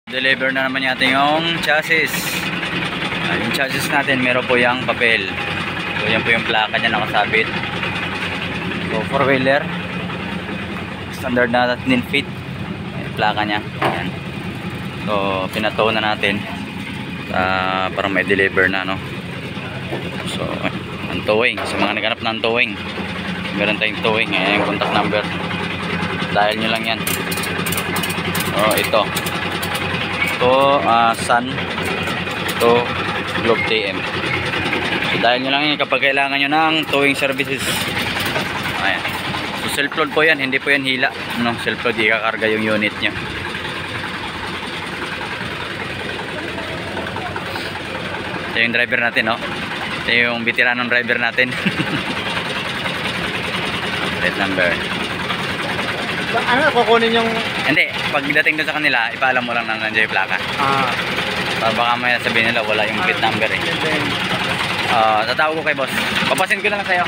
Deliver na naman natin yung chassis. Yung chassis natin meron po yung papel. So yan po yung plaka niya nakasabit. So 4-wheeler. Standard na 10 feet. Yung plaka niya. Ayan. So pinatow na natin. Para may deliver na, no. So ang towing. Sa mga naghanap ng towing, meron tayong towing. Ayan yung contact number. Dial nyo lang yan. So ito Sun to Globe TM. So dahil nyo lang yun kapag kailangan nyo ng towing services. Ayan. So self load po yan, hindi po yan hila, no? Self load, ikakarga yung unit nyo. Ito yung driver natin, no? Ito yung veteranong driver natin. Plate number. Ano, kukunin yung... Hindi, pagdating doon sa kanila, ipaalam mo lang na nandiyan yung plaka. Baka may sabihin nila wala yung plate number eh. Tatawag ko kay boss. Papasin ko na lang sa'yo.